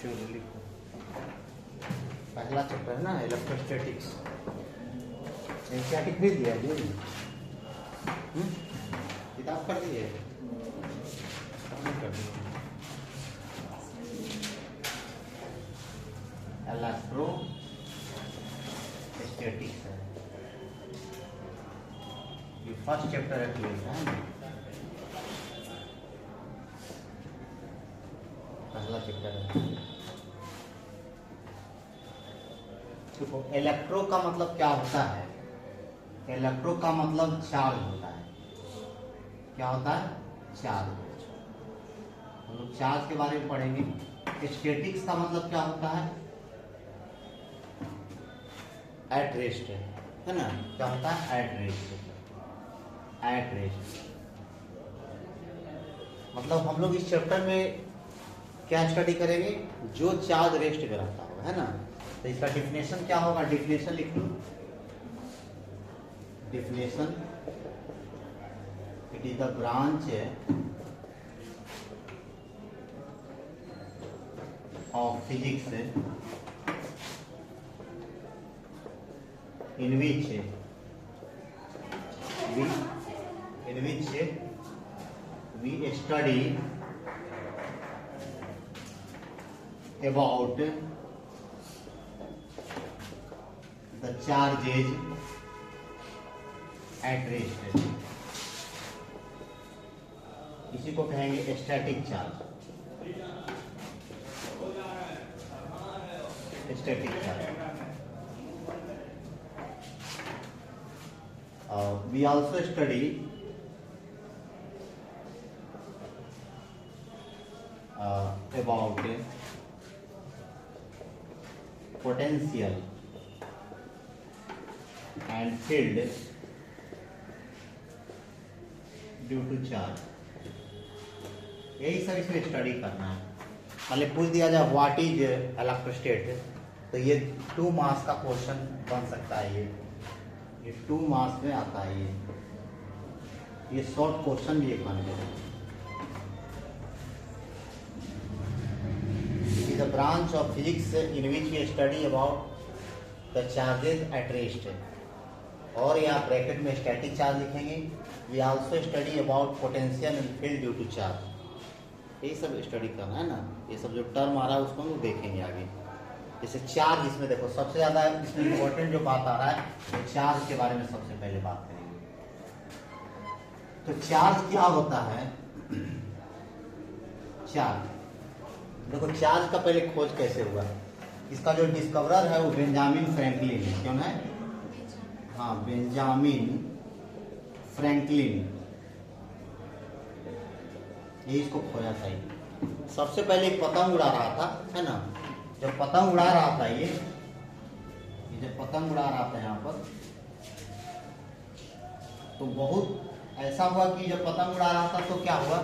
चलो लिखो, पहला चैप्टर है ना इलेक्ट्रोस्टैटिक्स। एनसीईआरटी खरीद लिया जी? किताब कर दी है? कर दी। इलेक्ट्रोस्टैटिक्स है ये, फर्स्ट चैप्टर है ना, पहला चैप्टर है। देखो इलेक्ट्रो का मतलब क्या होता है? इलेक्ट्रो का मतलब चार्ज होता है। क्या होता है? चार्ज। हम लोग चार्ज के बारे में पढ़ेंगे। स्टैटिक्स का मतलब क्या होता है? एट रेस्ट, है ना? क्या होता है? At rest. एट रेस्ट मतलब हम लोग इस चैप्टर में क्या स्टडी करेंगे? जो चार्ज रेस्ट पे रहता होगा, है ना? तो इसका डिफिनेशन क्या होगा? डिफिनेशन लिख लो। Definition, it is the branch of physics in which we study about the charges at rest। इसी को कहेंगे static charge. Static charge. We also study about potential and field due to charge। यही सब इसमें study करना है। पहले पूछ दिया जाए व्हाट इज इलेक्ट्रोस्टैट, तो ये 2 मार्क्स का क्वेश्चन बन सकता है। ये 2 मार्क्स में आता है। ये शॉर्ट क्वेश्चन भी एक बन गया। It is a branch of physics in which we study about the charges at rest. और यहाँ ब्रैकेट में स्टैटिक चार्ज लिखेंगे। We also study about potential and field due to charge. यही सब स्टडी करना है ना। ये सब जो टर्म आ रहा है उसको हम देखेंगे आगे। जैसे चार्ज, इसमें देखो सबसे ज्यादा इसमें इम्पोर्टेंट जो बात आ रहा है वो चार्ज के बारे में सबसे पहले बात करेंगे। तो चार्ज क्या होता है? चार्ज देखो, चार्ज का पहले खोज कैसे हुआ? इसका जो डिस्कवरर है वो बेंजामिन फ्रैंकलिन है। क्यों है? हाँ, बेंजामिन फ्रैंकलिन, ये इसको खोजा था। सबसे पहले एक पतंग उड़ा रहा था, है ना? जब पतंग उड़ा रहा था ये जब पतंग उड़ा रहा था यहाँ पर, तो बहुत ऐसा हुआ कि जब पतंग उड़ा रहा था तो क्या हुआ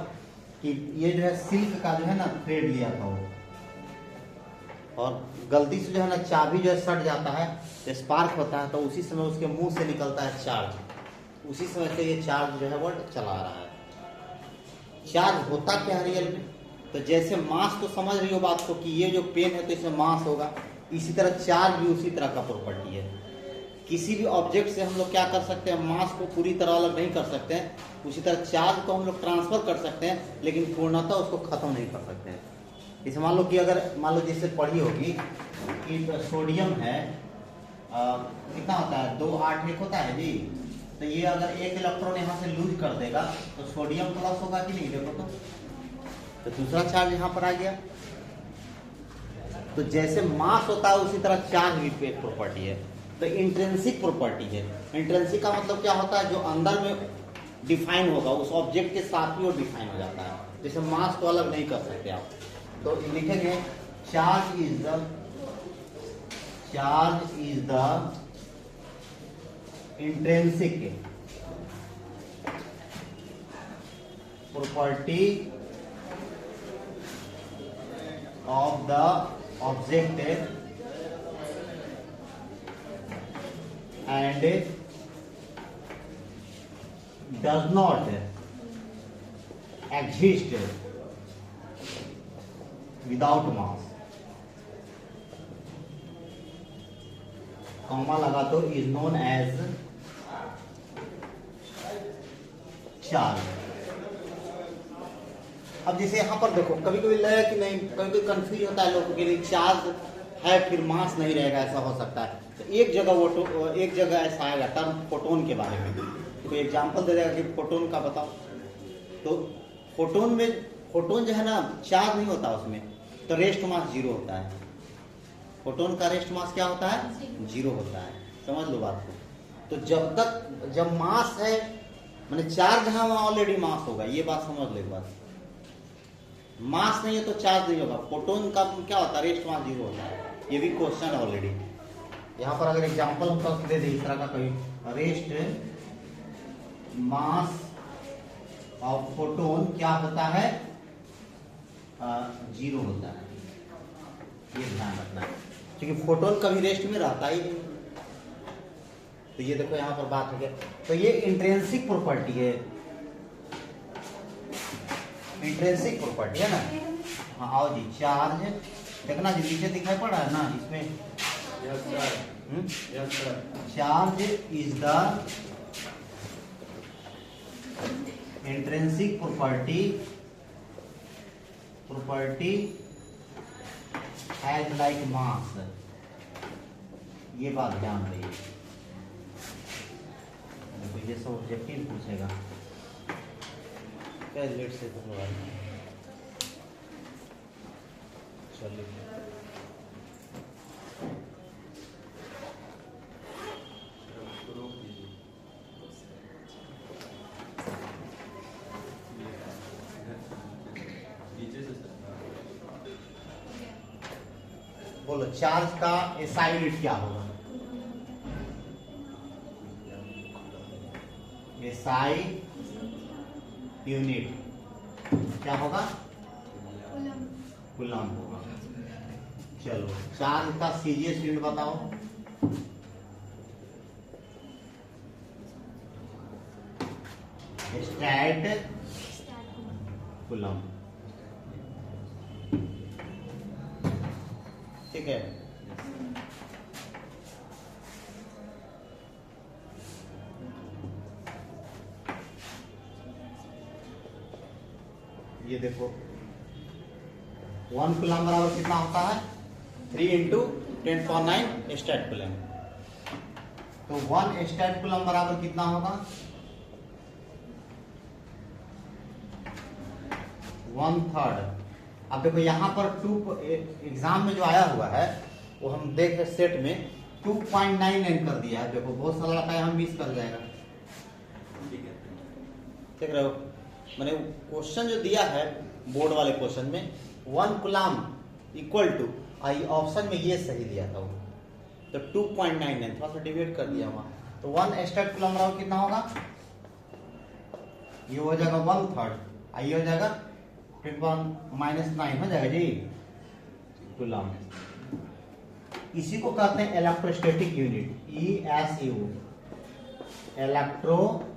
कि ये जो है सिल्क का जो है ना थ्रेड लिया था वो, और गलती से जो है ना चाबी जो है सट जाता है, स्पार्क होता है, तो उसी समय उसके मुंह से निकलता है चार्ज। उसी समय से ये चार्ज जो है वो चला रहा है। चार्ज होता क्या है रियल में? तो जैसे मास तो समझ रही हो बात को कि ये जो पेन है तो इसमें मास होगा, इसी तरह चार्ज भी उसी तरह का प्रॉपर्टी है। किसी भी ऑब्जेक्ट से हम लोग क्या कर सकते हैं? मास को पूरी तरह अलग नहीं कर सकते हैं। उसी तरह चार्ज को हम लोग ट्रांसफर कर सकते हैं, लेकिन पूर्णतः उसको खत्म नहीं कर सकते हैं। इसे मान लो कि अगर मान लो जैसे पढ़ी होगी कि सोडियम है, कितना होता है? 2 8 1 होता है जी। तो ये अगर एक इलेक्ट्रॉन यहाँ से लूज कर देगा तो सोडियम प्लस होगा कि नहीं? देखो तो दूसरा चार्ज यहाँ पर आ गया। तो जैसे मास होता है उसी तरह चार्ज भी एक प्रॉपर्टी है। तो इंट्रिंसिक प्रॉपर्टी है। इंट्रिंसिक का मतलब क्या होता है? जो अंदर में डिफाइन होगा उस ऑब्जेक्ट के साथ ही वो डिफाइन हो जाता है। जैसे मास को अलग नहीं कर सकते आप। तो लिखेंगे charge is the intrinsic property of the object and does not exist without mass। Comma लगा तो इज नोन एज चार्ज। अब जैसे यहाँ पर देखो, कभी कभी लगेगा कि नहीं, कभी कभी कंफ्यूज होता है लोगों के लिए, चार्ज है फिर मास नहीं रहेगा, ऐसा हो सकता है। तो एक जगह ऐसा आएगा टर्म फोटोन के बारे में, तो कोई एग्जांपल दे देगा कि फोटोन का बताओ। तो फोटोन जो है ना, चार्ज नहीं होता उसमें, तो रेस्ट मास 0 होता है। फोटोन का रेस्ट मास क्या होता है? 0 होता है। समझ लो बात को। तो जब मास है, मैंने चार्ज है, वहां ऑलरेडी मास होगा, ये बात समझ लो एक बात। मास नहीं है तो चार्ज नहीं होगा। फोटोन का क्या होता है? रेस्ट मास 0 होता है। ये भी क्वेश्चन है ऑलरेडी। यहाँ पर अगर एग्जांपल होता है दे दे इस तरह का, कोई रेस्ट मास ऑफ फोटोन क्या होता है? 0 होता है। ये ध्यान रखना है, क्योंकि फोटोन कभी रेस्ट में रहता ही नहीं। तो ये देखो यहाँ पर बात हो गया। तो ये इंट्रिंसिक प्रॉपर्टी है, इंट्रिंसिक प्रॉपर्टी है ना। हाँ आओ जी, चार्ज देखना जी, नीचे दिखाई पड़ रहा है ना इसमें। Charge is the intrinsic property as like mass. ये बात ध्यान रही। देखो ये सब ऑब्जेक्टिव पूछेगा, क्या लेट से तो चलिए। बोलो चार्ज का एसआई यूनिट क्या होगा? एसआई यूनिट क्या होगा? कूलम होगा। चलो चार्ज का सीजीएस यूनिट बताओ। Stat coulomb. ठीक है। ये देखो 1 कूलम बराबर कितना होता है? 3 × 10⁹ स्टैट कूलम। तो 1 स्टैट कूलम बराबर कितना होगा? 1/3। अब देखो यहाँ पर 2 एग्जाम में जो आया हुआ है वो हम देख सेट में 2.99 कर दिया है। देखो बहुत सारा लगा हम मिस कर जाएगा। देख रहे हो, मैंने क्वेश्चन जो दिया है बोर्ड वाले क्वेश्चन में 1 coulomb equal to, I option में ये सही दिया था वो, तो 2.99 थोड़ा सा डिवाइड कर दिया वहां। तो 1 स्टैट कूलम बराबर कितना होगा? ये हो जाएगा 1/3, आई हो जाएगा 10⁻9 हो जाएगा जी कूलम। इसी को कहते हैं electrostatic unit, ESU, electrostatic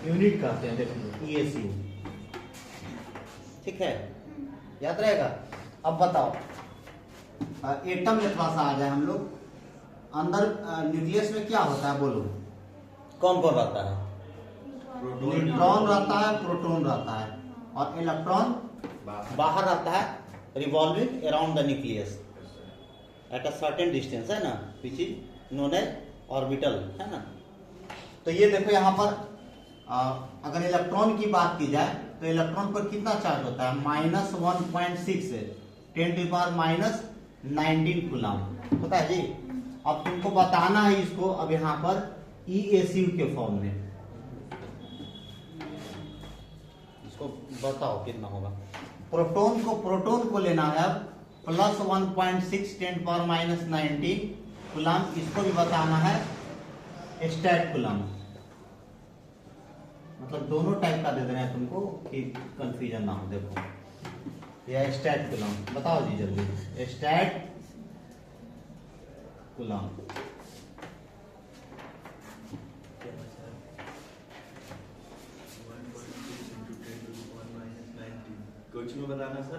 unit कहते हैं। देखो ESU, ठीक है, याद रहेगा। अब बताओ एटम में थोड़ा सा आ जाए हम लोग। अंदर न्यूक्लियस में क्या होता है बोलो? कौन कौन रहता है? न्यूट्रॉन रहता है, प्रोटॉन रहता है, और इलेक्ट्रॉन बाहर रहता है, revolving around the nucleus at a certain distance, है ना, which is known as orbital, है ना। तो ये देखो यहाँ पर अगर इलेक्ट्रॉन की बात की जाए तो इलेक्ट्रॉन पर कितना चार्ज होता है? -1.6 10⁻19 कूलम होता है जी। अब तुमको बताना है इसको, अब यहाँ पर ESU के फॉर्म में इसको बताओ कितना होगा। प्रोटोन को लेना है अब +1.6 10⁻19 कूलम, इसको भी बताना है स्टैट कूलम। मतलब दोनों टाइप का दे देना है तुमको कि कंफ्यूजन ना हो। देखो यह स्टैट कूलम बताओ जी जल्दी। स्टैट कूलम कुछ में बताना सर,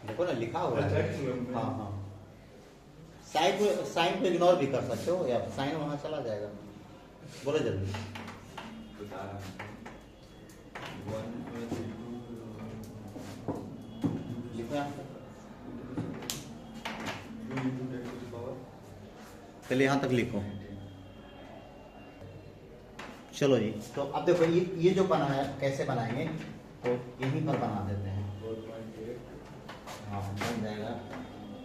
देखो ना लिखा हुआ है। हाँ हाँ साइन को इग्नोर भी कर सकते हो, या साइन वहां चला जाएगा। बोलो जल्दी। पहले यहां तक लिखो। चलो जी, तो अब देखो ये जो बना है कैसे बनाएंगे, तो यहीं पर बना देते हैं। हाँ बन जाएगा।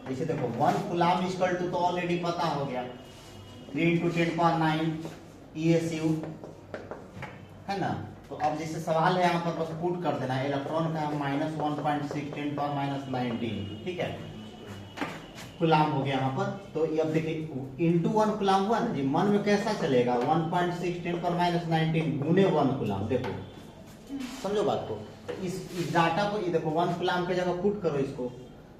जैसे देखो 1 कूलम इक्वल टू, तो ऑलरेडी पता हो गया 3 × 10⁹ ESU है ना। तो अब जैसे सवाल है यहाँ पर बस पुट कर देना है, इलेक्ट्रॉन का -1.6 × 10⁻19, ठीक है, कूलम हो गया यहाँ पर। तो ये अब देखिए इंटू 1 कूलम हुआ ना जी, मन में कैसा चलेगा 1.6 × 10⁻19 गुने 1 कूलम। देखो समझो बात को, तो इस डाटा को ये देखो 1 कूलम की जगह पुट करो इसको,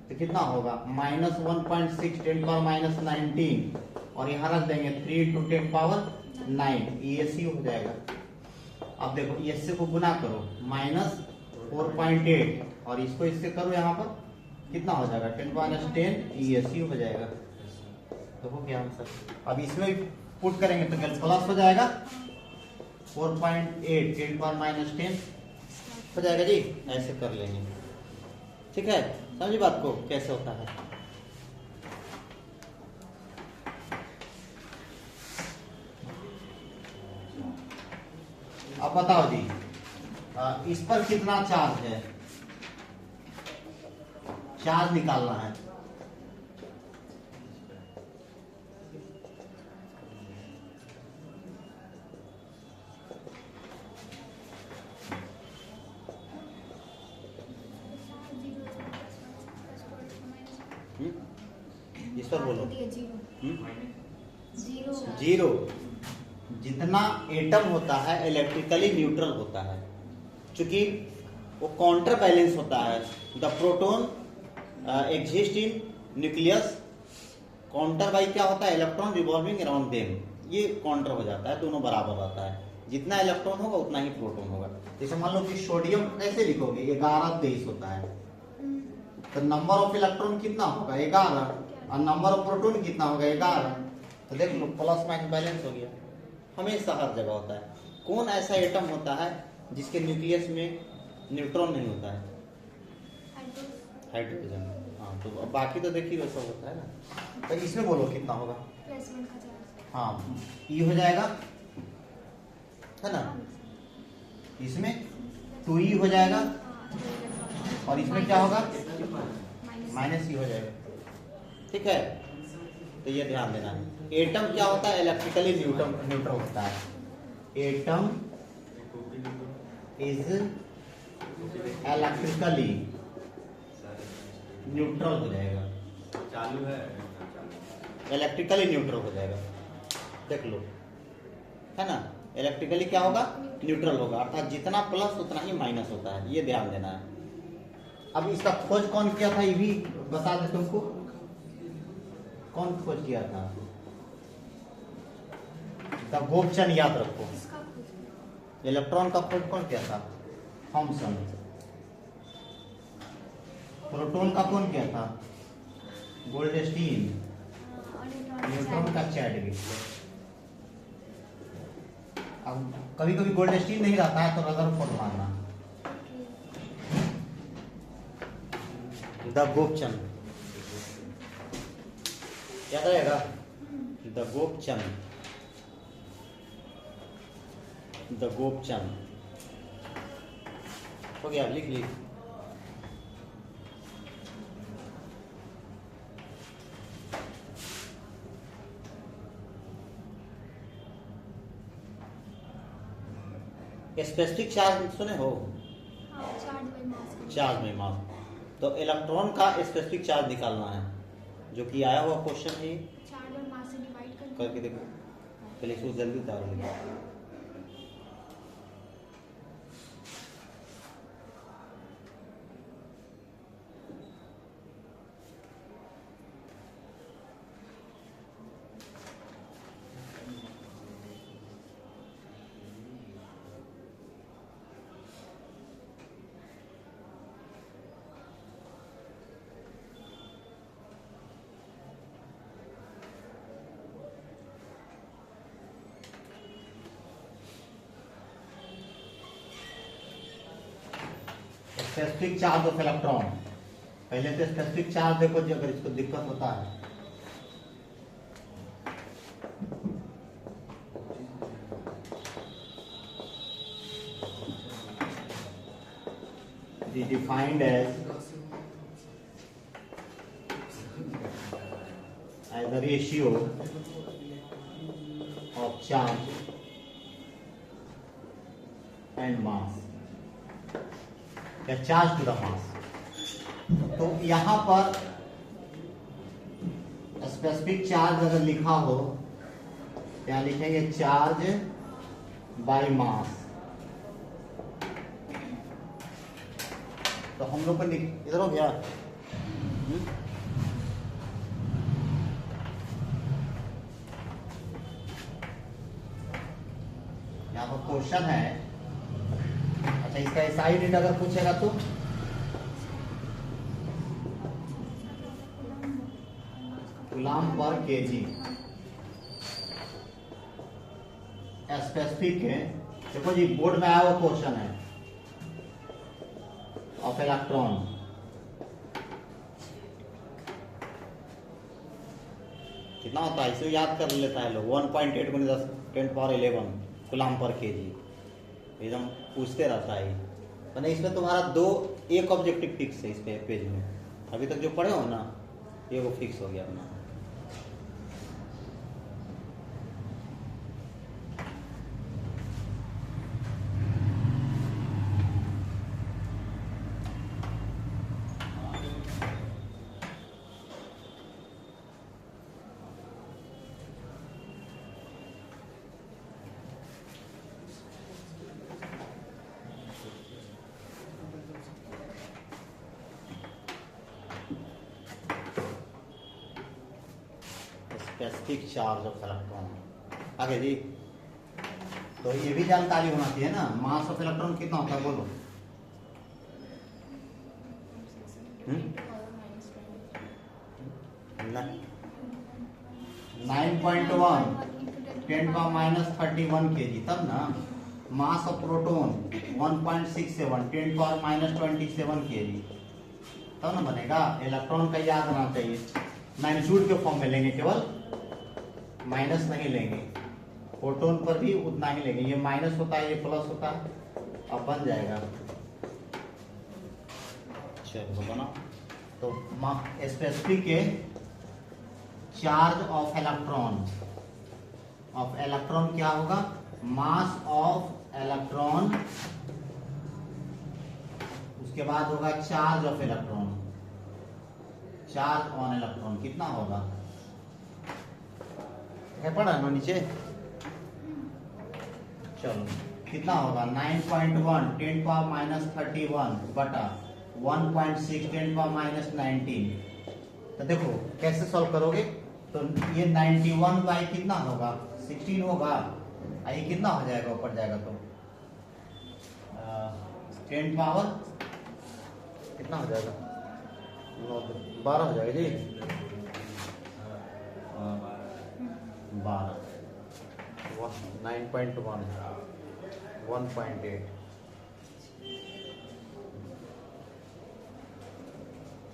तो कितना होगा -1.6 × 10⁻19, और यहाँ रख देंगे 3 × 10⁹ ESU हो जाएगा। अब देखो इससे को गुना करो -4.8, और इसको इससे करो यहाँ पर कितना हो जाएगा 10⁻10 ESU हो जाएगा। तो हो गया आंसर। अब इसमें पुट करेंगे तो क्या प्लस हो जाएगा 4.8 10⁻10 हो जाएगा जी। ऐसे कर लेंगे, ठीक है। समझी बात को कैसे होता है। अब बताओ जी, इस पर कितना चार्ज है, चार्ज निकालना है। इस पर बोलो। जीरो। जितना एटम होता है इलेक्ट्रिकली न्यूट्रल होता है, क्योंकि वो काउंटर बैलेंस होता है। The proton exist in nucleus counter by क्या होता है, इलेक्ट्रॉन रिवॉल्विंग अराउंड देम, ये काउंटर हो जाता है, दोनों बराबर रहता है। जितना इलेक्ट्रॉन होगा उतना ही प्रोटॉन होगा। जैसे मान लो कि सोडियम कैसे लिखोगे, 11 23 होता है, तो नंबर ऑफ इलेक्ट्रॉन कितना होगा 11, और नंबर ऑफ प्रोटॉन कितना होगा 11। तो देख लो प्लस माइनस बैलेंस हो गया। हमेशा हर जगह होता है। कौन ऐसा एटम होता है जिसके न्यूक्लियस में न्यूट्रॉन नहीं होता है, हाइड्रोजन। हाँ तो बाकी तो देखिए वैसा होता है ना। तो इसमें बोलो कितना होगा, हाँ ये हो जाएगा है ना, इसमें 2E हो जाएगा, और इसमें क्या होगा -E हो जाएगा, ठीक है। तो ये ध्यान देना है। एटम क्या होता है, इलेक्ट्रिकली न्यूट्रल होता है। एटम इज इलेक्ट्रिकली न्यूट्रल हो जाएगा, चालू है, इलेक्ट्रिकली न्यूट्रल हो जाएगा। देख लो है ना, इलेक्ट्रिकली क्या होगा न्यूट्रल होगा, अर्थात जितना प्लस उतना ही माइनस होता है, ये ध्यान देना है। अब इसका खोज कौन किया था ये भी बता दे तुमको, कौन खोज किया था, द गोपचन, याद रखो। इलेक्ट्रॉन का खोज कौन किया था, थॉमसन। प्रोटॉन का कौन किया था, गोल्डस्टीन। न्यूट्रॉन का चैडविक। अब कभी कभी गोल्डस्टीन नहीं रहता है तो रदरफोर्ड मानना, द गोपचन याद रहेगा, द गोपचन, द गोपचन हो गया, लिख ली। स्पेसिफिक चार्ज सुने हो, चार्ज में मास। तो इलेक्ट्रॉन का स्पेसिफिक चार्ज निकालना है, जो कि आया हुआ क्वेश्चन है, चार्ज और मास से डिवाइड करके देखो। पहले इसको जल्दी उतार लो। Specific charge of electron. पहले तो स्पेसिफिक चार्ज देखो जी, अगर इसको दिक्कत होता है is defined as the ratio of charge and mass या चार्ज टू द मास। तो यहां पर स्पेसिफिक चार्ज अगर लिखा हो क्या लिखेंगे, चार्ज बाय मास। तो हम लोग को इधर हो गया। यहाँ पर क्वेश्चन है, अच्छा इसका एसआई यूनिट अगर पूछेगा तो कूलम पर केजी। स्पेसिफिक है, देखो जी बोर्ड में आया हुआ क्वेश्चन है ऑफ इलेक्ट्रॉन। कितना होता है इसे याद कर लेता है लोग, 1.8 × 10⁻11 कूलम पर केजी। एकदम पूछते रहता है। मैंने इसमें तुम्हारा एक ऑब्जेक्टिव फिक्स है इस पे पेज में, अभी तक जो पढ़े हो ना ये वो फिक्स हो गया अपना। Specific charge of electron. आगे जी, तो ये भी जानकारी होना चाहिए ना, मास ऑफ इलेक्ट्रॉन कितना होता है बोलो। 9.1 10⁻31 kg, तब ना। मास ऑफ प्रोटॉन 1.67 10⁻27 kg, तब ना बनेगा। इलेक्ट्रॉन का याद होना चाहिए, मैग्नीट्यूड के फॉर्म में लेंगे, केवल माइनस नहीं लेंगे। प्रोटॉन पर भी उतना ही लेंगे, ये माइनस होता है ये प्लस होता है, अब बन जाएगा। चलो बना। तो स्पेसिफिक है चार्ज ऑफ इलेक्ट्रॉन क्या होगा, मास ऑफ इलेक्ट्रॉन, उसके बाद होगा charge of electron, charge on electron कितना होगा, है पढ़ा ना नीचे। चलो कितना होगा, 9.1 10⁻31 बटा 1.6 10⁻19। तो देखो कैसे सॉल्व करोगे, तो ये 91 बाई कितना होगा 16 होगा, ये कितना हो जाएगा ऊपर जाएगा तो 10 पावर कितना हो जाएगा 12 हो जाएगा जी, 12 9.1 1.8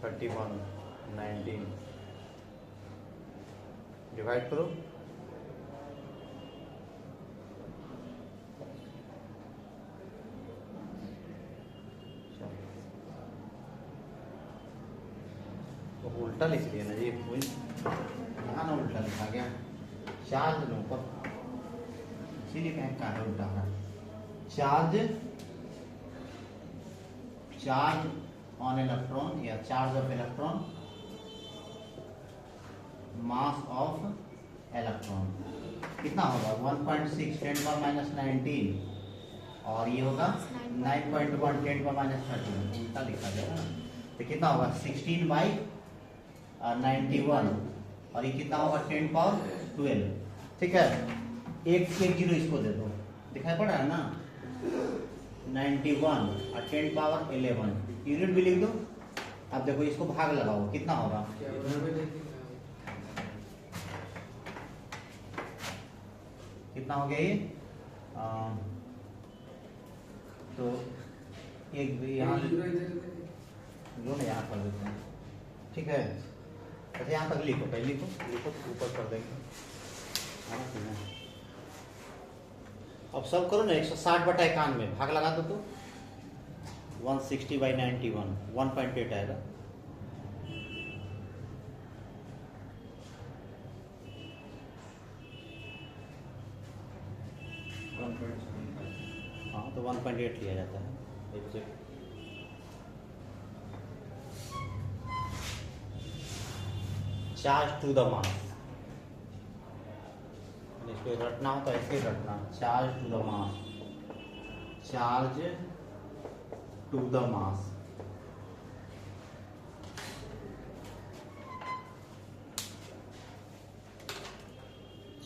31 19 डिवाइड करो, तो उल्टा लिख दिया ना जी, यहाँ ना उल्टा लिखा गया, चार्ज ऊपर इसीलिए कहें कहा है उल्टा है। चार्ज ऑन इलेक्ट्रॉन या charge of electron, mass of electron कितना होगा 1.6 10⁻19 और ये होगा 9.1 10⁻31, उल्टा लिखा जाएगा। तो कितना होगा 16/91 और ये कितना होगा 10⁻12। ठीक है, एक जीरो इसको दे दो, दिखाई पड़ रहा है ना, 91 और 10⁻11 यूनिट भी लिख दो। अब देखो इसको भाग लगाओ, कितना होगा कितना हो गया ये तो एक यहाँ जो ना यहाँ कर देते हैं, ठीक है। अच्छा यहाँ तक लिखो, पहले लिखो लिखो तो ऊपर कर देंगे, हाँ ठीक है। अब सब करो ना, 160/91 भाग लगा दो तो 160/91 1.8 आएगा। हाँ तो 1.8 लिया जाता है exact. Charge to the mass, इसको रटना हो तो ऐसे रटना, charge to the mass, charge to the mass.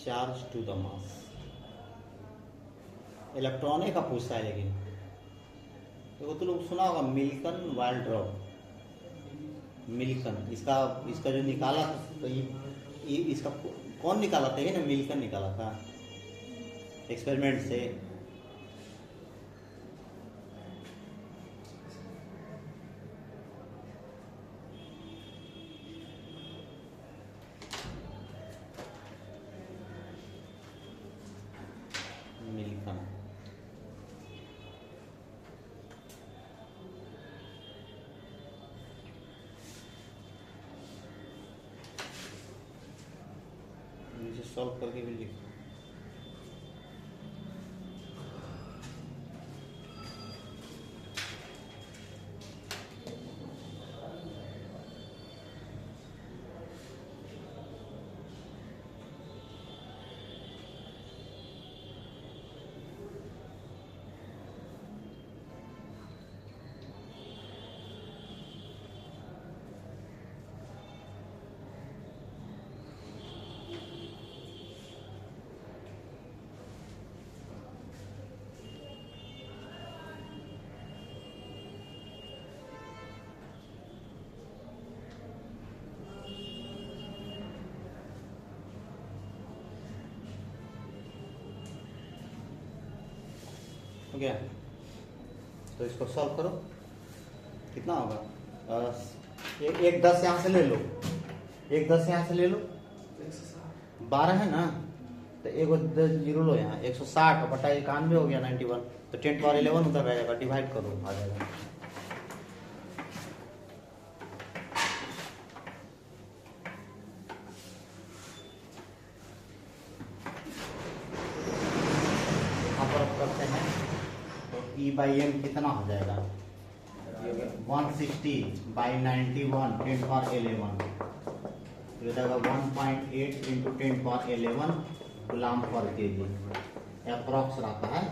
Charge to the mass electron का पूछता है, लेकिन देखो तो लोग सुना होगा मिल्टन वाल्ड्रॉप, मिल्टन इसका जो निकाला था, तो ये इसका कौन निकाला था? ये ना मिल्टन निकाला था एक्सपेरिमेंट से। मिल्टन सॉल्व करके भी लिखो। हो गया, तो इसको सॉल्व करो, कितना होगा? एक 10 यहाँ से ले लो, एक 10 यहाँ से ले लो, 12 है ना, तो एक 10 जीरो लो यहाँ, 160/91 हो गया 91, तो 10^11 उधर रह जाएगा, डिवाइड करो आ जाएगा। करते हैं तो E/m कितना हो जाएगा? 160/91 10^11, तो हो जाएगा 1.8 × 10^11 कूलम/kg अप्रॉक्स रहता है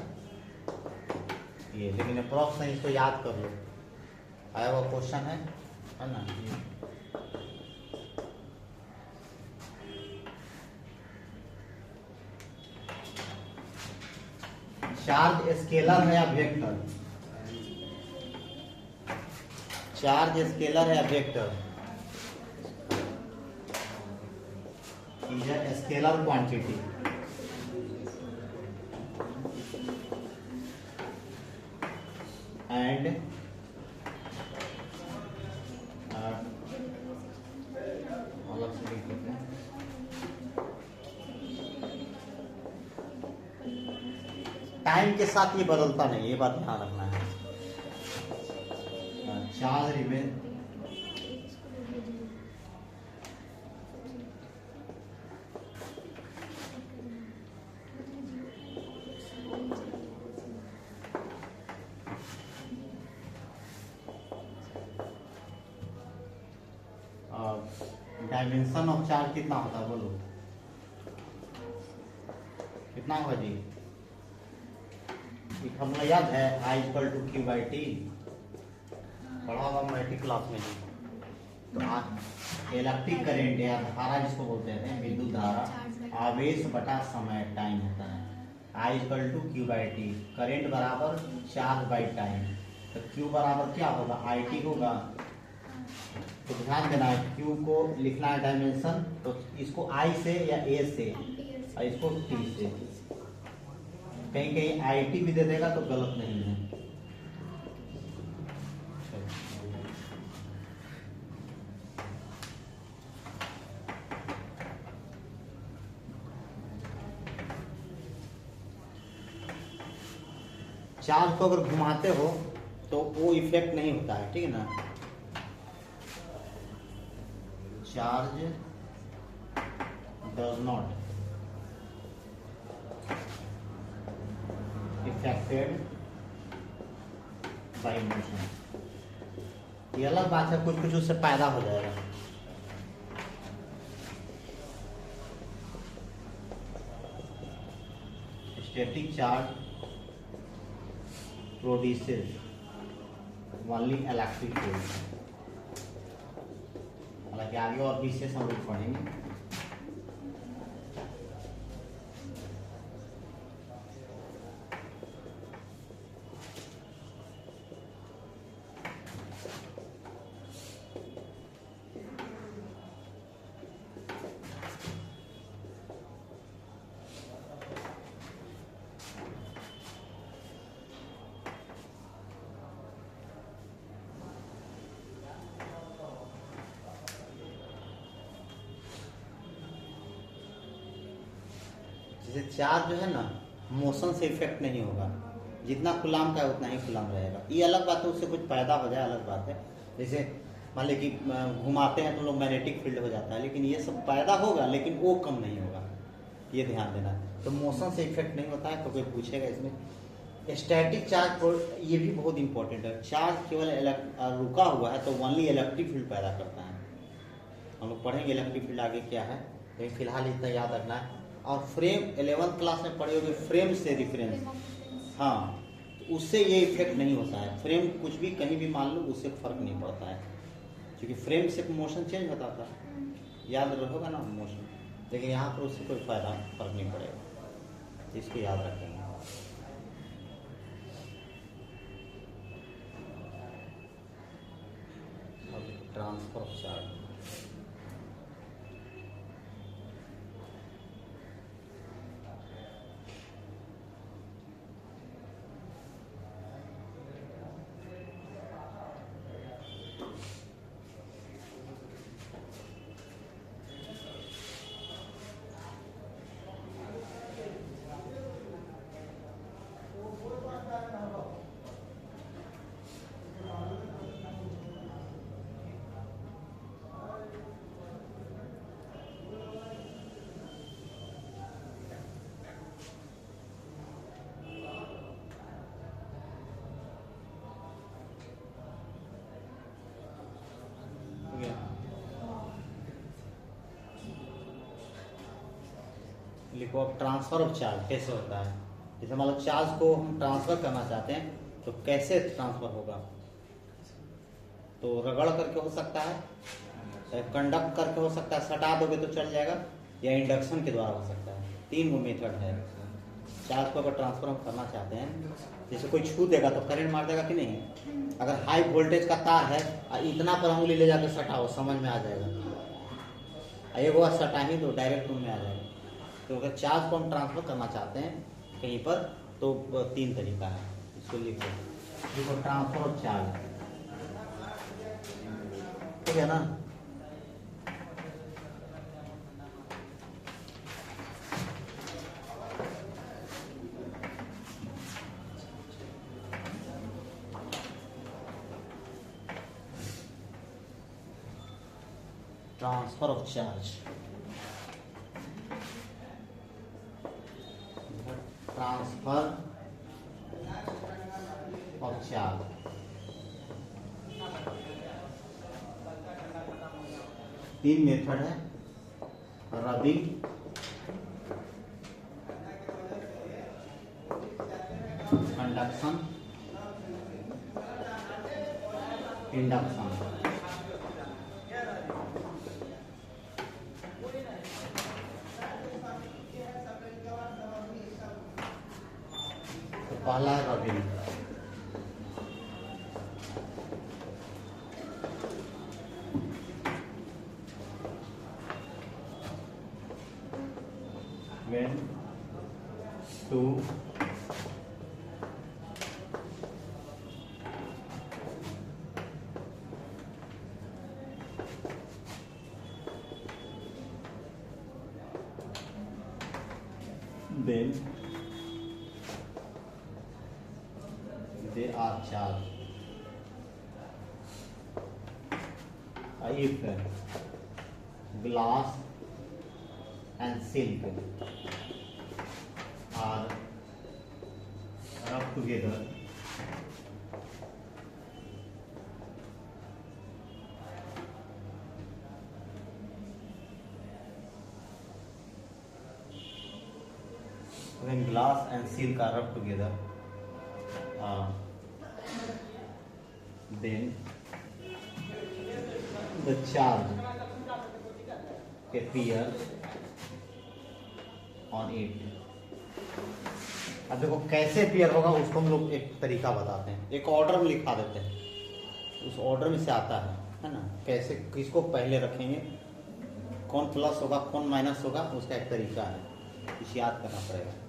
ये, लेकिन अप्रॉक्स नहीं, इसको याद कर लो, आया हुआ क्वेश्चन है ना। चार्ज स्केलर है या वेक्टर? चार्ज स्केलर है या वेक्टर? स्केलर क्वांटिटी, एंड अलग से लिख देते हैं, टाइम के साथ ये बदलता नहीं, ये बात ध्यान रखना है। Charge remain dimension of charge कितना होता है बोलो, कितना होगा जी? फॉर्मूला याद है, I = Q/T, पढ़ा होगा मैट्रिक क्लास में जी। तो इलेक्ट्रिक करंट या धारा जिसको बोलते हैं, विद्युत धारा, आवेश बटा समय टाइम होता है। I = Q/T, करंट बराबर चार्ज बाई टाइम, तो Q बराबर क्या होगा? IT होगा। तो ध्यान देना है, Q को लिखना है डायमेंशन, तो इसको I से या A से, और इसको T से, कहीं कहीं IT भी दे देगा तो गलत नहीं है। चार्ज को अगर घुमाते हो तो वो इफेक्ट नहीं होता है, ठीक है ना। Charge does not affected by motion. ये अलग बात है, कुछ कुछ उससे पैदा हो जाएगा। Static charge produces only electric field. हालांकि आगे और विशेष हम लोग पढ़ेंगे। जैसे चार्ज जो है ना, मोशन से इफेक्ट नहीं होगा, जितना खुलाम का है उतना ही खुलाम रहेगा। ये अलग बात है, उससे कुछ पैदा हो जाए अलग बात है। जैसे मान ली कि घुमाते हैं तो लोग मैग्नेटिक फील्ड हो जाता है, लेकिन ये सब पैदा होगा लेकिन वो कम नहीं होगा, ये ध्यान देना। तो मोशन से इफेक्ट नहीं होता है। तो कोई पूछेगा इसमें स्टैटिक चार्ज, ये भी बहुत इंपॉर्टेंट है। चार्ज केवल रुका हुआ है तो ओनली इलेक्ट्रिक फील्ड पैदा करता है। हम लोग पढ़ेंगे इलेक्ट्रिक फील्ड आगे क्या है, लेकिन फिलहाल इतना याद रखना है। और फ्रेम 11th क्लास में पढ़े होगे, फ्रेम से रिफरेंस, हाँ, तो उससे ये इफेक्ट नहीं होता है। फ्रेम कुछ भी कहीं भी मान लो, उससे फर्क नहीं पड़ता है, क्योंकि फ्रेम से मोशन चेंज होता था, याद रहोगा ना मोशन। लेकिन यहाँ पर उससे कोई फायदा फर्क नहीं पड़ेगा, इसको याद रखेंगे। ट्रांसफर ऑफ चार्ज, लिखो। अब ट्रांसफर ऑफ चार्ज कैसे होता है। जैसे मान लो चार्ज को हम ट्रांसफर करना चाहते हैं, तो कैसे ट्रांसफर होगा। तो रगड़ करके हो सकता है, कंडक्ट करके हो सकता है, सटा दोगे तो चल जाएगा, या इंडक्शन के द्वारा हो सकता है। 3 मेथड है। चार्ज को अगर ट्रांसफर हम करना चाहते हैं, जैसे कोई छू देगा तो करंट मार देगा कि नहीं। अगर हाई वोल्टेज का तार है, इतना पर उंगली ले जाकर सटाओ, समझ में आ जाएगा। एक बार सटा ही तो डायरेक्ट रूम में आ जाएगा। तो अगर चार्ज को हम ट्रांसफर करना चाहते हैं कहीं पर, तो 3 तरीका है। इसको लिखो, देखो ट्रांसफर ऑफ चार्ज, ठीक है ना। Transfer of charge, transfer of charge, तीन मेथड है। Rubbing, conduction, induction. तो पहला है rubbing. When two then charge if glass and silk are rubbed together, when glass and silk are rubbed together, then the charge appears on it. अब देखो कैसे appear होगा उसको हम लोग एक तरीका बताते हैं, एक ऑर्डर में लिखा देते हैं, उस ऑर्डर में से आता है ना, कैसे किसको पहले रखेंगे, कौन प्लस होगा कौन माइनस होगा, उसका एक तरीका है, इसे याद करना पड़ेगा।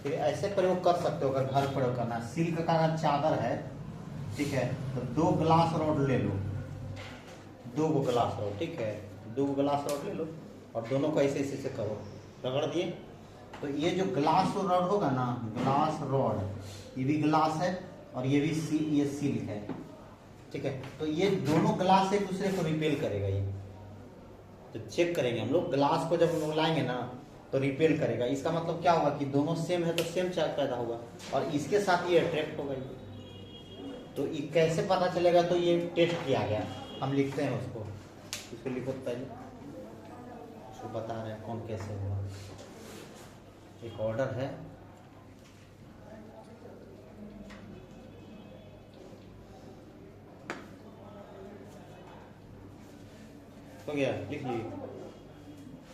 फिर ऐसे प्रयोग कर सकते हो, अगर घर प्रयोग करना है, सिल्क का अगर चादर है, ठीक है, तो 2 ग्लास रॉड ले लो, 2 ग्लास रॉड, ठीक है, 2 ग्लास रॉड ले लो और दोनों को ऐसे ऐसे करो, रगड़ दिए, तो ये जो ग्लास रॉड होगा ना, ग्लास रॉड, ये भी ग्लास है और ये भी ये सिल्क है, ठीक है, तो ये दोनों ग्लास एक दूसरे को रिपेल करेगा। ये तो चेक करेंगे हम लोग, ग्लास को जब हम लोग लाएंगे ना तो रिपेल करेगा, इसका मतलब क्या होगा कि दोनों सेम है तो सेम चार्ज पैदा होगा और इसके साथ ये अट्रैक्ट होगा। ये तो ये कैसे पता चलेगा, तो ये टेस्ट किया गया, हम लिखते हैं उसको, इसको लिखो पहले, उसको बता रहे हैं कौन कैसे होगा। एक ऑर्डर है, हो गया, लिख लीजिए।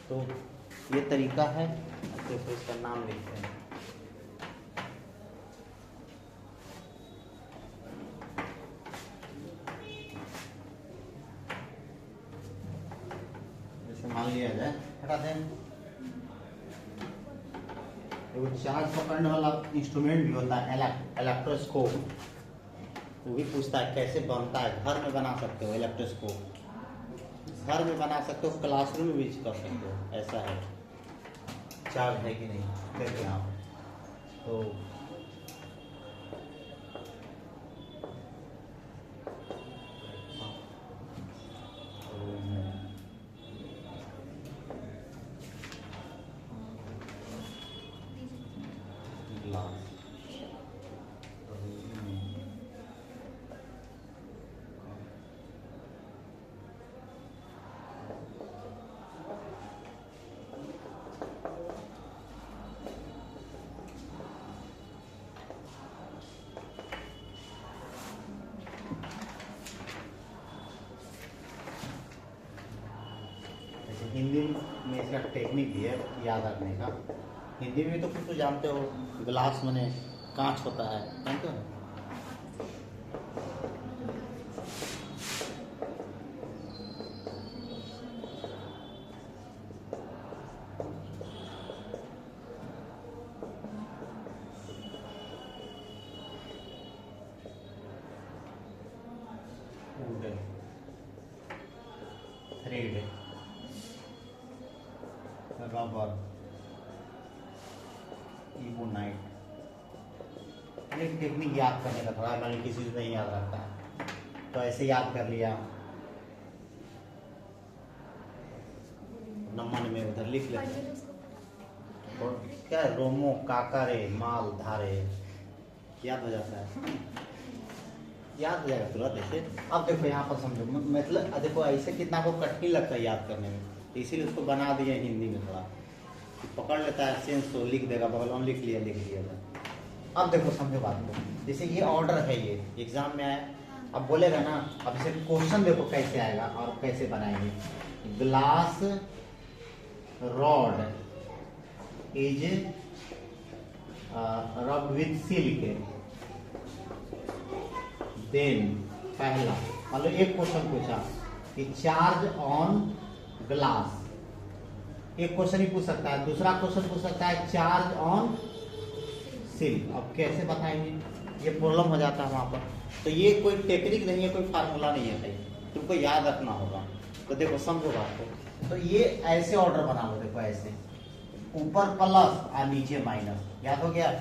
तो ये तरीका है, देखो इसका नाम लिखते हैं, जैसे मान लिया जाए, हटा दें, वो चार्ज पकड़ने वाला इंस्ट्रूमेंट भी होता है, इलेक्ट्रोस्कोप, वो भी पूछता है कैसे बनता है, घर में बना सकते हो इलेक्ट्रोस्कोप, घर में बना सकते हो, क्लासरूम में भी कर सकते हो, ऐसा है, चार्ज है कि नहीं देखते हैं आप। तो ग्लास हिंदी में इसका टेक्निक भी है याद रखने का, हिंदी में तो कुछ तो जानते हो, ग्लास माने कांच होता है, जानते हो, थ्रेड, रबर, इबोनाइट, एक टेक्निक याद करने का थोड़ा, मैंने किसी से नहीं याद रखता है तो ऐसे याद कर लिया, नमन में उधर लिख लेते हैं, और क्या है, रोमो काकरे माल धारे, याद हो जाता है, याद हो जाएगा तुरंत ऐसे। अब देखो यहाँ पर समझो, मतलब देखो ऐसे कितना को कठिन लगता है याद करने में, तो इसीलिए उसको बना दिया हिंदी में थोड़ा, पकड़ लेता है सेंस तो लिख देगा, बगल में लिख लिया। अब देखो समझो बात को, जैसे ये ऑर्डर है, ये एग्जाम में आया, अब बोलेगा ना, अब इसे क्वेश्चन देखो कैसे आएगा और कैसे बनाएंगे, ग्लास रॉड इज रब विथ सिल्क, देन पहला मतलब एक क्वेश्चन पूछा कि चार्ज ऑन ग्लास, एक क्वेश्चन ही पूछ सकता है, दूसरा क्वेश्चन पूछ सकता है चार्ज ऑन सिल्क। अब कैसे बताएंगे, ये प्रॉब्लम हो जाता है वहां पर। तो ये कोई टेक्निक नहीं है, कोई फार्मूला नहीं है भाई, तुमको याद रखना होगा। तो देखो समझो बात को, तो ये ऐसे ऑर्डर बना लो, देखो ऐसे ऊपर प्लस और नीचे माइनस, याद हो गया,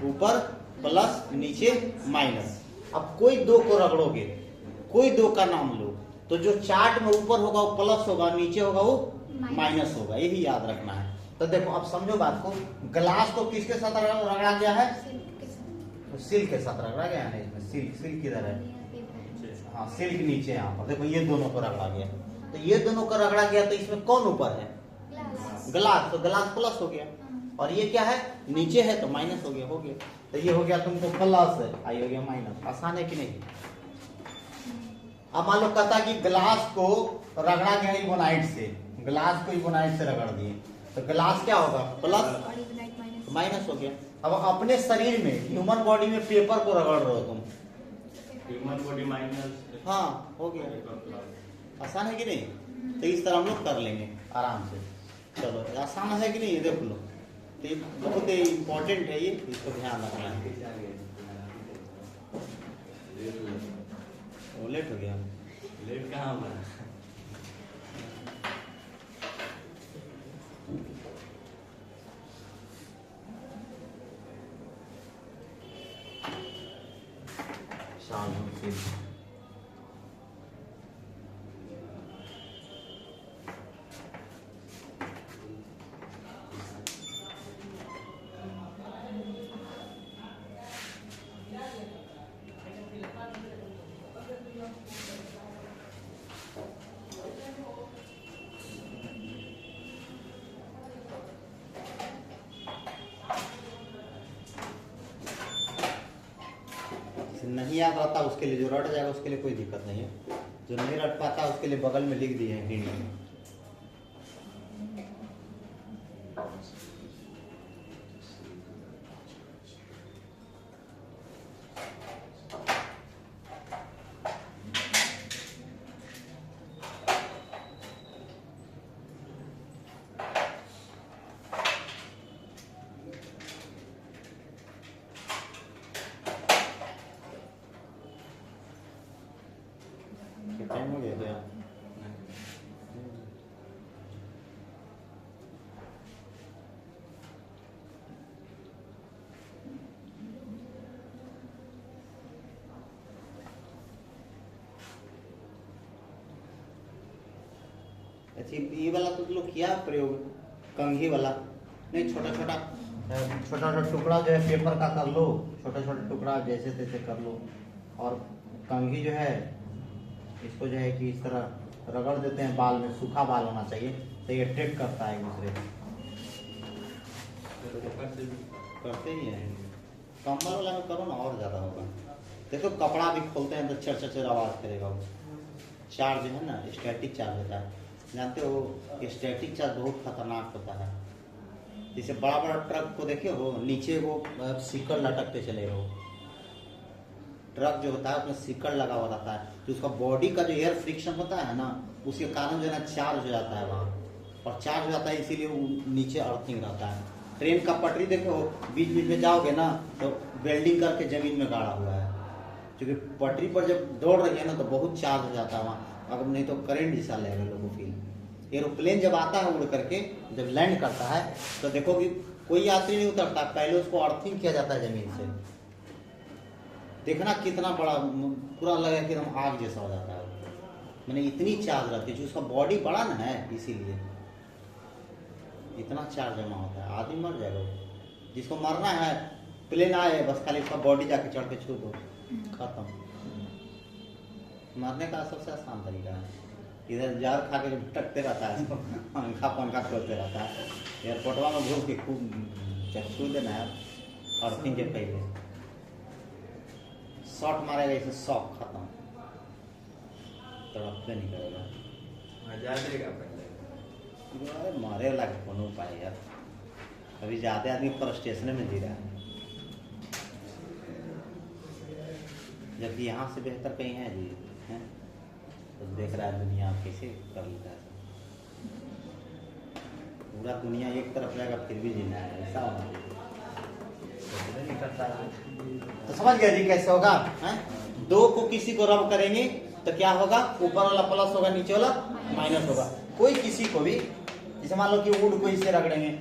ऊपर प्लस नीचे माइनस। अब कोई दो को रगड़ोगे, कोई दो का नाम लो, तो जो चार्ट में ऊपर होगा वो प्लस होगा, नीचे होगा वो माइनस होगा, यही याद रखना है। तो देखो अब समझो बात को, ग्लास को किसके साथ रगड़ा गया है, तो सिल्क के साथ रगड़ा गया है। इसमें सिल्क, सिल्क किधर है, हाँ सिल्क नीचे यहाँ पर, देखो ये दोनों को रगड़ा गया, तो ये दोनों को रगड़ा गया, तो इसमें कौन ऊपर है, ग्लास, तो ग्लास प्लस हो गया, और ये क्या है नीचे है तो माइनस हो गया, हो गया। तो ये हो गया तुमको प्लस, आई हो गया माइनस। आसान है कि नहीं। अब मान लो कहता कि ग्लास को रगड़ा गया इबोनाइट से, ग्लास को इबोनाइट से रगड़ दिए, तो ग्लास क्या होगा, प्लस माइनस हो गया। अब अपने शरीर में, ह्यूमन बॉडी में पेपर को रगड़ रहे हो तुम, ह्यूमन बॉडी माइनस, हाँ हो गया। आसान है कि नहीं। तो इस तरह हम लोग कर लेंगे आराम से। चलो आसान है कि नहीं, ये देख लो, तो ये बहुत इम्पोर्टेंट है, ये इसको ध्यान रखना है। वो लेट हो गया, लेट कहाँ हुआ। शाम फिर नहीं याद रहता उसके लिए, जो रट जाएगा उसके लिए कोई दिक्कत नहीं है, जो नहीं रट पाता उसके लिए बगल में लिख दिए हैं हिंट में। टाइम हो गया क्या। अच्छा ये वाला तो लोग किया प्रयोग, कंघी वाला नहीं, छोटा छोटा छोटा टुकड़ा जो है पेपर का कर लो, छोटा छोटा टुकड़ा जैसे तैसे कर लो, और कंघी जो है इसको जो है कि इस तरह रगड़ देते हैं बाल में, सूखा बाल होना चाहिए, तो ये ट्रेक करता है एक दूसरे करते ही हैं। कंबल वाला में करो ना और ज़्यादा होगा। देखो कपड़ा भी खोलते हैं तो चर चर आवाज़ करेगा वो। चार्ज है ना, स्टैटिक चार्ज होता है, जानते हो स्टैटिक चार्ज बहुत खतरनाक होता है। जैसे बड़ा बड़ा ट्रक को देखे हो, नीचे वो सिक्कड़ लटकते चले हो, ट्रक जो होता है उसमें सिक्कड़ लगा हुआ रहता है, तो उसका बॉडी का जो एयर फ्रिक्शन होता है ना, उसके कारण जो है ना चार्ज हो जाता है वहाँ, और चार्ज हो जाता है इसीलिए वो नीचे अर्थिंग रहता है। ट्रेन का पटरी देखो, बीच बीच में जाओगे ना तो वेल्डिंग करके जमीन में गाड़ा हुआ है, क्योंकि पटरी पर जब दौड़ रही है ना तो बहुत चार्ज हो जाता है वहाँ, अगर नहीं तो करंट जैसा लगेगा लोगों को फील। एरोप्लेन जब आता है उड़ करके, जब लैंड करता है तो देखो कि कोई यात्री नहीं उतरता, पहले उसको अर्थिंग किया जाता है जमीन से। देखना कितना बड़ा, पूरा लगेगा कि एकदम आग जैसा हो जाता है, मैंने इतनी चार्ज रहती है, जो उसका बॉडी बड़ा ना है इसीलिए इतना चार्ज जमा होता है, आदमी मर जाएगा। जिसको मरना है प्लेन आए बस खाली उसका बॉडी जाके चढ़ के छू दो, खत्म। मरने का सबसे आसान तरीका है, इधर जार खा के भटकते रहता है, पंखा पंखा खोलते रहता है, एयरपोर्टवा में घूम के खूब छू देना है अर्थिंग के पहले, शॉट मारेगा इसे, शॉक खत्म, तड़पते नहीं करेगा। अरे मारे वाला कोनो उपाय यार, अभी ज्यादा आदमी फ्रस्ट्रेशन में जी रहा है, जबकि यहाँ से बेहतर कहीं है जी, है तो देख रहा है दुनिया कैसे कर लेता है, पूरा दुनिया एक तरफ जाएगा फिर भी जीना है, ऐसा होना चाहिए। कैलकुलेट नहीं करता है। तो समझ गए जी कैसे होगा हैं? दो को किसी को रब करेंगे तो क्या होगा, ऊपर वाला प्लस होगा, नीचे वाला माइनस होगा। कोई किसी को भी, जैसे मान लो कि वुड को इसे रगड़ेंगे,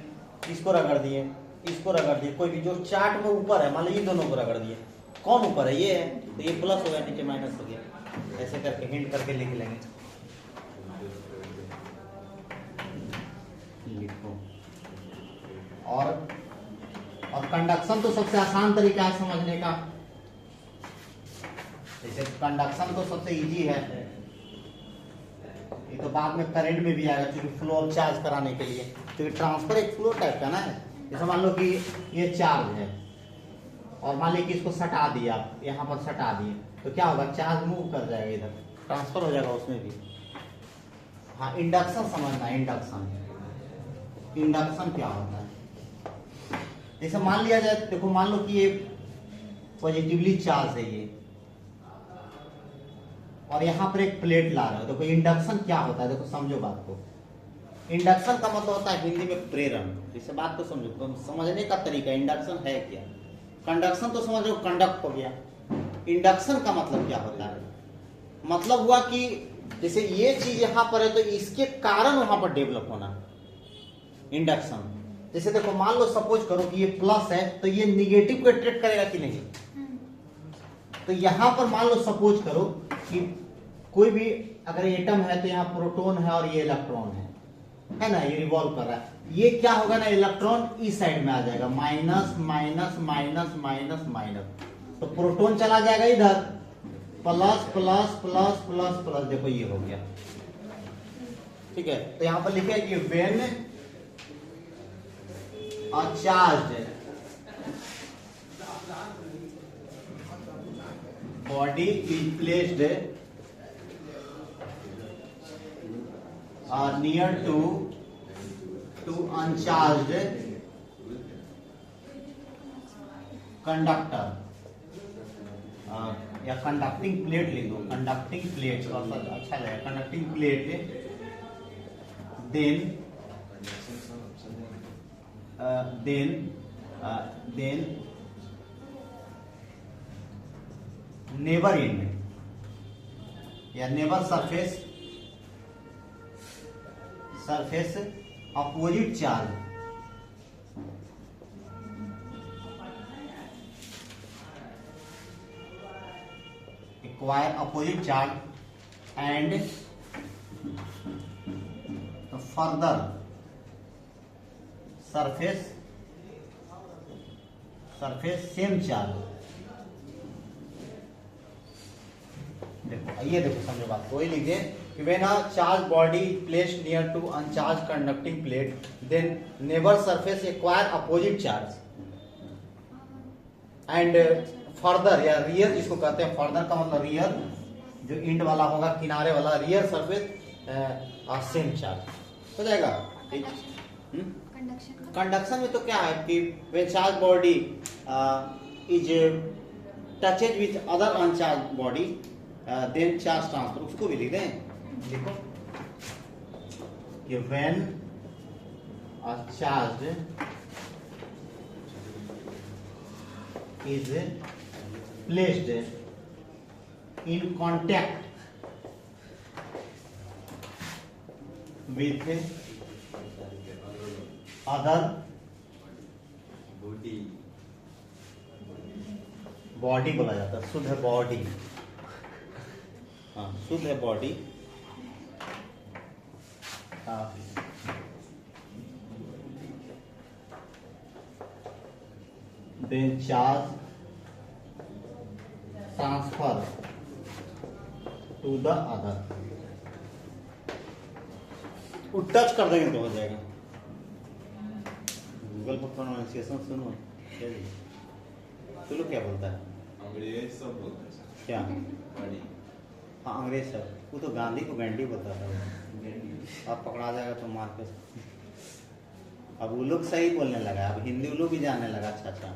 इसको रगड़ दिए, इसको रगड़ दिए, कोई भी जो चार्ट में ऊपर है, मान लो ये दोनों को रगड़ दिए, कौन ऊपर है, ये है, तो ये प्लस हो गया, नीचे माइनस हो गया। ऐसे करके हिंट करके लिख लेंगे। लिखो। और कंडक्शन तो सबसे आसान तरीका है समझने का। जैसे कंडक्शन तो सबसे इजी है, ये तो बाद में करंट में भी आएगा, क्योंकि फ्लो ऑफ चार्ज कराने के लिए, क्योंकि ट्रांसफर एक फ्लो टाइप का ना है। जैसे मान लो कि ये चार्ज है और मान लो कि इसको सटा दिया, आप यहाँ पर सटा दिए, तो क्या होगा, चार्ज मूव कर जाएगा, इधर ट्रांसफर हो जाएगा उसमें भी। हाँ, इंडक्शन समझना है। इंडक्शन क्या होता है, जैसे मान लिया जाए, देखो मान लो कि ये पॉजिटिवली चार्ज है ये, और यहाँ पर एक प्लेट ला रहा है। देखो इंडक्शन क्या होता है, देखो समझो बात को। इंडक्शन का मतलब होता है हिंदी में प्रेरण। इसे बात को समझो, तो समझने का तरीका इंडक्शन है क्या। कंडक्शन तो समझ लो, कंडक्ट हो गया। इंडक्शन का मतलब क्या होता है, मतलब हुआ कि जैसे ये चीज यहाँ पर है तो इसके कारण वहां पर डेवलप होना, इंडक्शन। जैसे देखो मान लो सपोज करो कि ये प्लस है, तो ये निगेटिव को अट्रैक्ट करेगा कि नहीं। तो यहां पर मान लो सपोज करो कि कोई भी अगर एटम है तो यहाँ प्रोटॉन है और ये इलेक्ट्रॉन है ना, ये रिवॉल्व कर रहा है। ये क्या होगा ना, इलेक्ट्रॉन इस साइड में आ जाएगा, minus minus minus minus minus, तो प्रोटॉन चला जाएगा इधर, plus plus plus plus plus, देखो ये हो गया। ठीक है, तो यहां पर लिखे कि when a charge body is placed near to uncharged conductor या कंडक्टिंग प्लेट लिख दो, कंडक्टिंग प्लेट थोड़ा सा अच्छा लगेगा, conducting plate, then nearer end या nearer surface opposite charge acquire opposite charge and farther surface same charge. देखो ये देखो समझो बात को, लिख दे कि when a charge body placed near to uncharged conducting plate then nearer surface acquire opposite charge and further या रियर, जिसको कहते हैं फर्दर का मतलब रियर, जो इंड वाला होगा किनारे वाला, रियर सरफेस सेम चार्ज हो जाएगा। ठीक, कंडक्शन में तो क्या है कि when charge body is touched with other uncharged body then charge transfer, उसको भी लिख दें। देखो कि when a charge is placed in contact with other body बोला जाता है, शुद्ध है बॉडी, हाँ शुद्ध है body, then charge transfer to the other, touch कर देंगे तो हो जाएगा। गूगल पर प्रोनाउंसिएशन सुनो, चलो क्या बोलता है, अंग्रेज सब बोलते हैं क्या, बड़ी। हाँ अंग्रेज सब, वो तो गांधी को गैंडी बोलता था, अब पकड़ा जाएगा तो मार के। अब वो लोग सही बोलने लगा, अब हिंदी वो लोग भी जानने लगा। अच्छा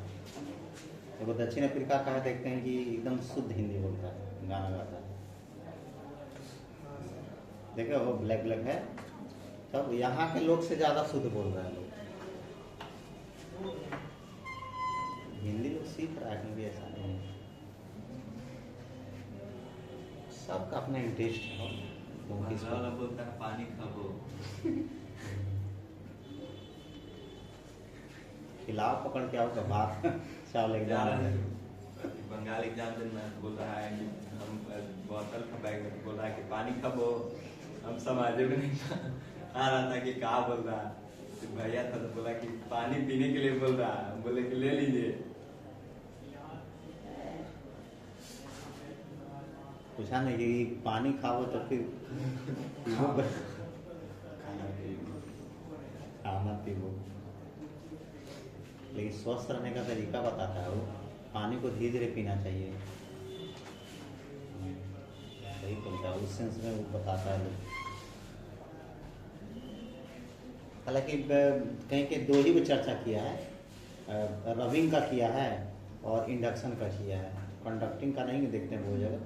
देखो दक्षिण अफ्रीका का है, देखते हैं कि एकदम शुद्ध हिंदी बोलता है, गाना गाता है, देखो वो ब्लैक ब्लैक है, तब यहाँ के लोग से ज्यादा शुद्ध बोल रहे हैं लोग। हिंदी लोग सीख रहा है, क्योंकि ऐसा नहीं है, सबका अपना इंटरेस्ट है। तो बांग्ला किसको वाला बोलता है पानी खाबो। खिलाओ, पकड़ के आओ तो बात चावल जा एग्जाम रहा है। है बंगाल एग्जाम देना, बोल रहा है कि हम बोतल का बैग में बोल रहा है कि पानी खाबो। हम समझे भी नहीं आ रहा था कि कहा बोल रहा है। तो भैया था तो बोला कि पानी पीने के लिए बोल रहा है, हम बोले कि ले लीजिए। पूछा नहीं कि पानी खाओ तो फिर खाना पीबो, लेकिन स्वस्थ रहने का तरीका बताता है वो। पानी को धीरे धीरे पीना चाहिए, सही बोलता है, उस सेंस में वो बताता है लोग। हालांकि कहीं के दो ही में चर्चा किया है, रबिंग का किया है और इंडक्शन का किया है, कंडक्टिंग का नहीं देखते हैं वो जगह,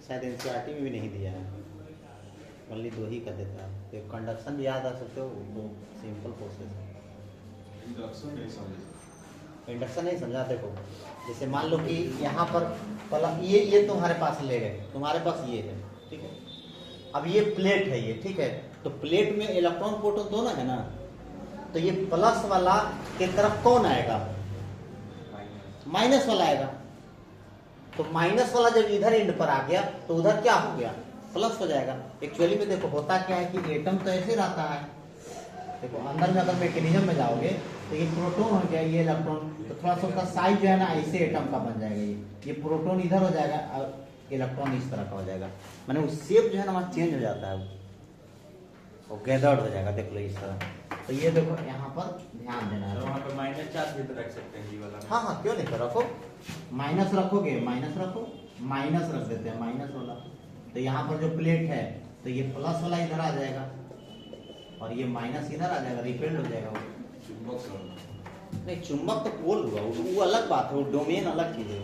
शायद एनसीईआरटी में भी नहीं दिया है, ओनली दो ही का देता है। तो कंडक्शन भी याद आ सकते हो, वो सिंपल प्रोसेस है। इंडक्शन नहीं समझे। इंडक्शन नहीं समझा, देखो जैसे मान लो कि यहाँ पर पलक, ये तुम्हारे पास ले गए, तुम्हारे पास ये है, ठीक है। अब ये प्लेट है, ये ठीक है, तो प्लेट में इलेक्ट्रॉन प्रोटॉन दोनों है ना, तो ये प्लस वाला के तरफ कौन आएगा? माइनस वाला आएगा। तो माइनस वाला जब इधर एंड पर आ गया तो उधर क्या हो गया? प्लस हो जाएगा। एक्चुअली में देखो होता क्या है कि एटम तो ऐसे रहता है, देखो अंदर में अगर मैकेनिज्म में जाओगे तो ये प्रोटॉन हो गया, ये इलेक्ट्रॉन, तो थोड़ा सा उसका साइज जो है ना ऐसे एटम का बन जाएगा, ये प्रोटॉन इधर हो जाएगा और इलेक्ट्रॉन इस तरह का हो जाएगा, माने वो शेप जो है ना वहाँ चेंज हो जाता है, वो गैदर्ड हो जाएगा, देख लो इस तरह। तो ये देखो यहाँ पर ध्यान देना है। वहाँ पर माइनस चार्ज भी तो रख सकते हैं ये वाला। हाँ हाँ, क्यों नहीं, तो रखो, माइनस रखोगे, माइनस रखो, माइनस रख देते हैं, माइनस वाला। तो यहाँ पर जो प्लेट है तो ये प्लस वाला इधर आ जाएगा और ये माइनस इधर आ जाएगा, रिपेल्ड हो जाएगा वो। चुंबक नहीं, चुंबक तो पोल हुआ, वो अलग बात है, वो डोमेन अलग चीज है।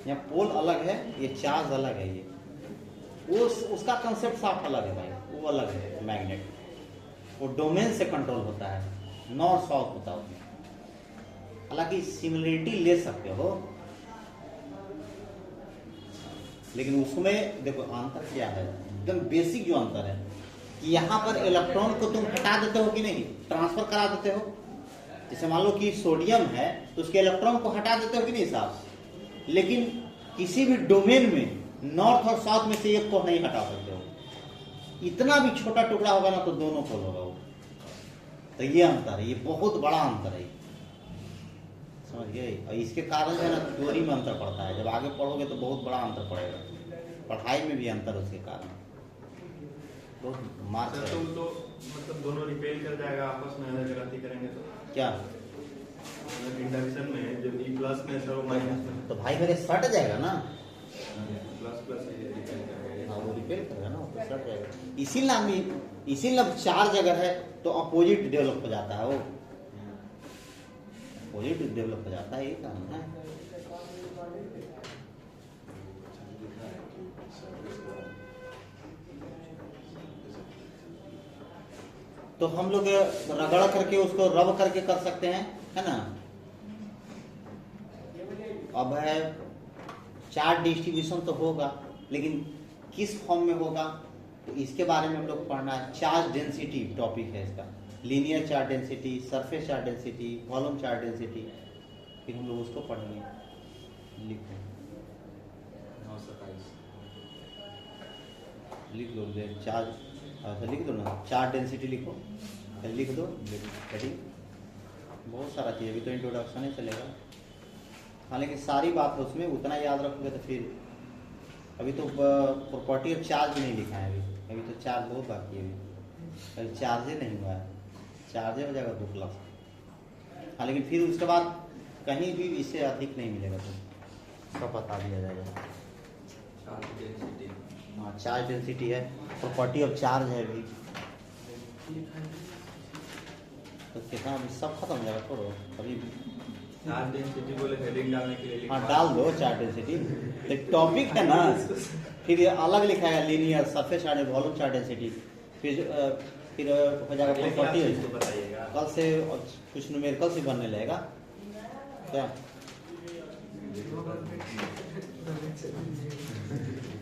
यहाँ पोल अलग है, ये चार्ज अलग है, ये उसका कंसेप्ट साफ अलग है भाई, वो अलग है मैग्नेट, वो डोमेन से कंट्रोल होता है, नॉर्थ साउथ होता है उसमें। हालांकि सिमिलरिटी ले सकते हो, लेकिन उसमें देखो अंतर क्या है, एकदम बेसिक जो अंतर है कि यहाँ पर इलेक्ट्रॉन को तुम हटा देते हो कि नहीं, ट्रांसफर करा देते हो। जैसे मान लो कि सोडियम है तो उसके इलेक्ट्रॉन को हटा देते हो कि नहीं साहब, लेकिन किसी भी डोमेन में नॉर्थ और साउथ में से एक को नहीं हटा सकते हो। इतना भी छोटा टुकड़ा होगा ना तो दोनों पोल होगा वो। तो ये अंतर है, ये बहुत बड़ा अंतर है, समझ गए। और इसके कारण जो है ना थ्योरी में अंतर पड़ता है, जब आगे पढ़ोगे तो बहुत बड़ा अंतर पड़ेगा, पढ़ाई में भी अंतर उसके कारण बहुत मार्क्स सर, तो मतलब दोनों रिपेल कर जाएगा आपस में अगर गलती करेंगे तो क्या इंडक्शन में जब ई प्लस में तो माइनस में तो भाई मेरे सट जाएगा ना, प्लस प्लस ये रिपेल करेगा। हाँ वो रिपेयर करेगा ना, तो सट जाएगा। इसीलिए अब चार्ज अगर है तो अपोजिट डेवलप हो जाता है, वो अपोजिट डेवलप हो जाता है, ये काम है। तो हम लोग रगड़ करके उसको रब करके कर सकते हैं, है ना। अब है चार्ज डिस्ट्रीब्यूशन तो होगा, लेकिन किस फॉर्म में होगा तो इसके बारे में हम लोग पढ़ना है। चार्ज डेंसिटी टॉपिक है इसका, linear charge density, surface charge density, volume charge density, फिर हम लोग उसको पढ़ेंगे। लिखो 927 लिख लो, चार्ज अच्छा लिख दो ना, चार्ज डेंसिटी लिखो, लिख दो हेडिंग। बहुत सारा चीज़, अभी तो इंट्रोडक्शन ही चलेगा, हालांकि सारी बात है उसमें, उतना याद रखोगे तो फिर। अभी तो प्रॉपर्टी ऑफ चार्ज भी नहीं लिखा है, अभी तो चार्ज बहुत बाकी है, अभी चार्ज ही नहीं हुआ है, चार्ज हो जाएगा 2 क्लास। हाँ, लेकिन फिर उसके बाद कहीं भी इससे अधिक नहीं मिलेगा, तो सब बता दिया जाएगा। चार्ज डेंसिटी, हाँ चार्ज डेंसिटी है, प्रॉपर्टी ऑफ चार्ज है अभी, तो कितना अभी सब खत्म हो जाएगा, छोड़ो अभी। चार्ज डेंसिटी बोले हेडिंग डालने के लिए हाँ डाल दो चार्ज डेंसिटी, तो टॉपिक है ना, फिर ये अलग लिखा है linear, surface charge, volume charge density, फिर हो जाएगा प्रॉपर्टी। तो बताइएगा कल से कुछ न्यूमेरिकल से बनने लगेगा क्या, मुझे